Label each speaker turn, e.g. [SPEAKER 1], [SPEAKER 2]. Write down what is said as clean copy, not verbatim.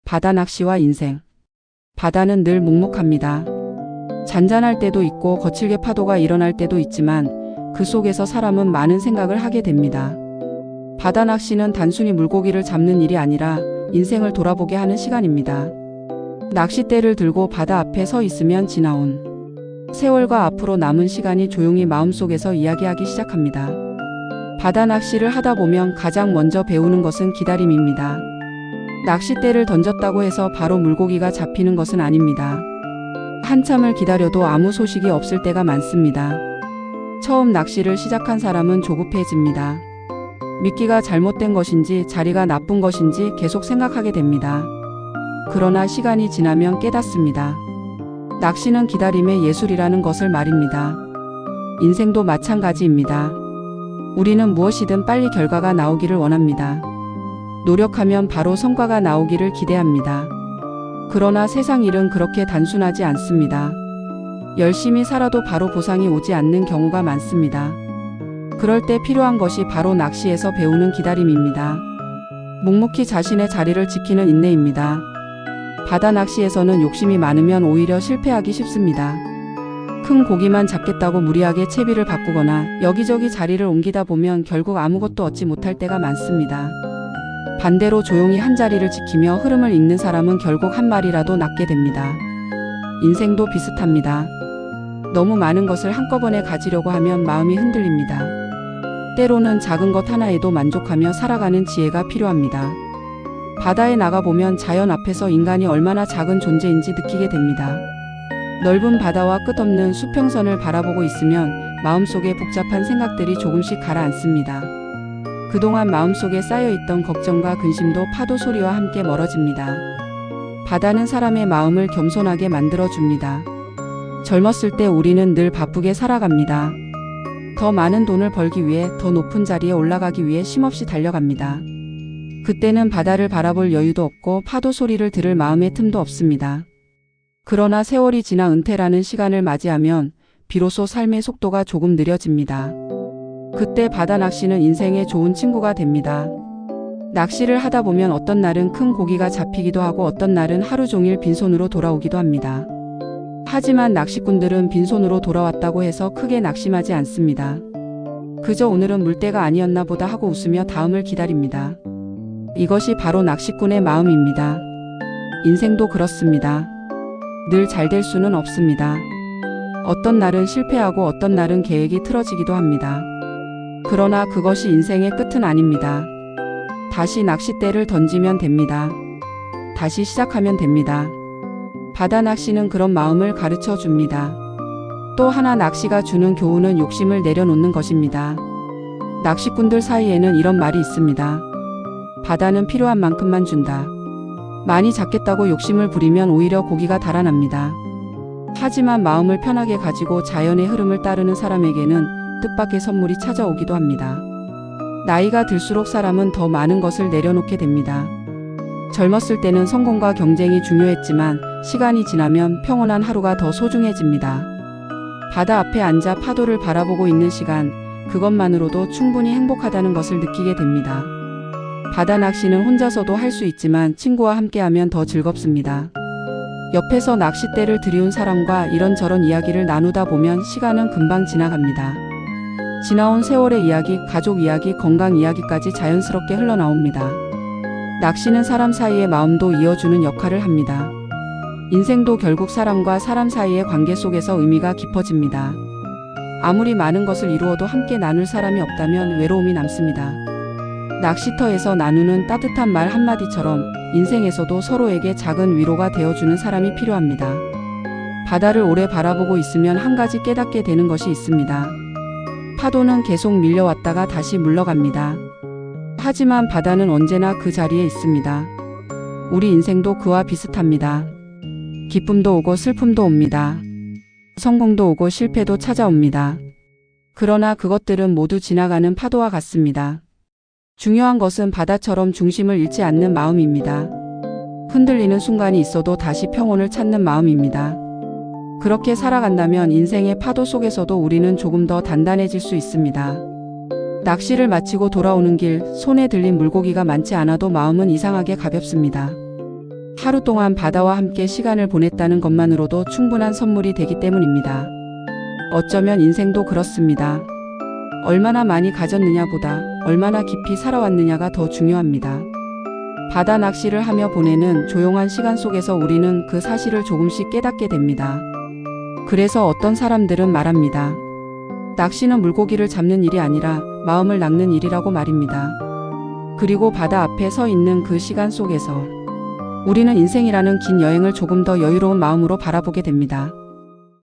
[SPEAKER 1] 바다 낚시와 인생. 바다는 늘 묵묵합니다. 잔잔할 때도 있고 거칠게 파도가 일어날 때도 있지만 그 속에서 사람은 많은 생각을 하게 됩니다. 바다 낚시는 단순히 물고기를 잡는 일이 아니라 인생을 돌아보게 하는 시간입니다. 낚싯대를 들고 바다 앞에 서 있으면 지나온 세월과 앞으로 남은 시간이 조용히 마음속에서 이야기하기 시작합니다. 바다 낚시를 하다 보면 가장 먼저 배우는 것은 기다림입니다. 낚싯대를 던졌다고 해서 바로 물고기가 잡히는 것은 아닙니다. 한참을 기다려도 아무 소식이 없을 때가 많습니다. 처음 낚시를 시작한 사람은 조급해집니다. 미끼가 잘못된 것인지 자리가 나쁜 것인지 계속 생각하게 됩니다. 그러나 시간이 지나면 깨닫습니다. 낚시는 기다림의 예술이라는 것을 말입니다. 인생도 마찬가지입니다. 우리는 무엇이든 빨리 결과가 나오기를 원합니다. 노력하면 바로 성과가 나오기를 기대합니다. 그러나 세상 일은 그렇게 단순하지 않습니다. 열심히 살아도 바로 보상이 오지 않는 경우가 많습니다. 그럴 때 필요한 것이 바로 낚시에서 배우는 기다림입니다. 묵묵히 자신의 자리를 지키는 인내입니다. 바다 낚시에서는 욕심이 많으면 오히려 실패하기 쉽습니다. 큰 고기만 잡겠다고 무리하게 채비를 바꾸거나 여기저기 자리를 옮기다 보면 결국 아무것도 얻지 못할 때가 많습니다. 반대로 조용히 한 자리를 지키며 흐름을 읽는 사람은 결국 한 마리라도 낚게 됩니다. 인생도 비슷합니다. 너무 많은 것을 한꺼번에 가지려고 하면 마음이 흔들립니다. 때로는 작은 것 하나에도 만족하며 살아가는 지혜가 필요합니다. 바다에 나가보면 자연 앞에서 인간이 얼마나 작은 존재인지 느끼게 됩니다. 넓은 바다와 끝없는 수평선을 바라보고 있으면 마음속에 복잡한 생각들이 조금씩 가라앉습니다. 그동안 마음속에 쌓여있던 걱정과 근심도 파도 소리와 함께 멀어집니다. 바다는 사람의 마음을 겸손하게 만들어줍니다. 젊었을 때 우리는 늘 바쁘게 살아갑니다. 더 많은 돈을 벌기 위해, 더 높은 자리에 올라가기 위해 쉼없이 달려갑니다. 그때는 바다를 바라볼 여유도 없고 파도 소리를 들을 마음의 틈도 없습니다. 그러나 세월이 지나 은퇴라는 시간을 맞이하면 비로소 삶의 속도가 조금 느려집니다. 그때 바다 낚시는 인생의 좋은 친구가 됩니다. 낚시를 하다 보면 어떤 날은 큰 고기가 잡히기도 하고 어떤 날은 하루 종일 빈손으로 돌아오기도 합니다. 하지만 낚시꾼들은 빈손으로 돌아왔다고 해서 크게 낙심하지 않습니다. 그저 오늘은 물때가 아니었나 보다 하고 웃으며 다음을 기다립니다. 이것이 바로 낚시꾼의 마음입니다. 인생도 그렇습니다. 늘 잘 될 수는 없습니다. 어떤 날은 실패하고 어떤 날은 계획이 틀어지기도 합니다. 그러나 그것이 인생의 끝은 아닙니다. 다시 낚싯대를 던지면 됩니다. 다시 시작하면 됩니다. 바다 낚시는 그런 마음을 가르쳐 줍니다. 또 하나 낚시가 주는 교훈은 욕심을 내려놓는 것입니다. 낚시꾼들 사이에는 이런 말이 있습니다. 바다는 필요한 만큼만 준다. 많이 잡겠다고 욕심을 부리면 오히려 고기가 달아납니다. 하지만 마음을 편하게 가지고 자연의 흐름을 따르는 사람에게는 뜻밖의 선물이 찾아오기도 합니다. 나이가 들수록 사람은 더 많은 것을 내려놓게 됩니다. 젊었을 때는 성공과 경쟁이 중요했지만 시간이 지나면 평온한 하루가 더 소중해집니다. 바다 앞에 앉아 파도를 바라보고 있는 시간, 그것만으로도 충분히 행복하다는 것을 느끼게 됩니다. 바다 낚시는 혼자서도 할 수 있지만 친구와 함께하면 더 즐겁습니다. 옆에서 낚싯대를 들이운 사람과 이런저런 이야기를 나누다 보면 시간은 금방 지나갑니다. 지나온 세월의 이야기, 가족 이야기, 건강 이야기까지 자연스럽게 흘러나옵니다. 낚시는 사람 사이의 마음도 이어주는 역할을 합니다. 인생도 결국 사람과 사람 사이의 관계 속에서 의미가 깊어집니다. 아무리 많은 것을 이루어도 함께 나눌 사람이 없다면 외로움이 남습니다. 낚시터에서 나누는 따뜻한 말 한마디처럼 인생에서도 서로에게 작은 위로가 되어주는 사람이 필요합니다. 바다를 오래 바라보고 있으면 한 가지 깨닫게 되는 것이 있습니다. 파도는 계속 밀려왔다가 다시 물러갑니다. 하지만 바다는 언제나 그 자리에 있습니다. 우리 인생도 그와 비슷합니다. 기쁨도 오고 슬픔도 옵니다. 성공도 오고 실패도 찾아옵니다. 그러나 그것들은 모두 지나가는 파도와 같습니다. 중요한 것은 바다처럼 중심을 잃지 않는 마음입니다. 흔들리는 순간이 있어도 다시 평온을 찾는 마음입니다. 그렇게 살아간다면 인생의 파도 속에서도 우리는 조금 더 단단해질 수 있습니다. 낚시를 마치고 돌아오는 길, 손에 들린 물고기가 많지 않아도 마음은 이상하게 가볍습니다. 하루 동안 바다와 함께 시간을 보냈다는 것만으로도 충분한 선물이 되기 때문입니다. 어쩌면 인생도 그렇습니다. 얼마나 많이 가졌느냐보다 얼마나 깊이 살아왔느냐가 더 중요합니다. 바다 낚시를 하며 보내는 조용한 시간 속에서 우리는 그 사실을 조금씩 깨닫게 됩니다. 그래서 어떤 사람들은 말합니다. 낚시는 물고기를 잡는 일이 아니라 마음을 낚는 일이라고 말입니다. 그리고 바다 앞에 서 있는 그 시간 속에서 우리는 인생이라는 긴 여행을 조금 더 여유로운 마음으로 바라보게 됩니다.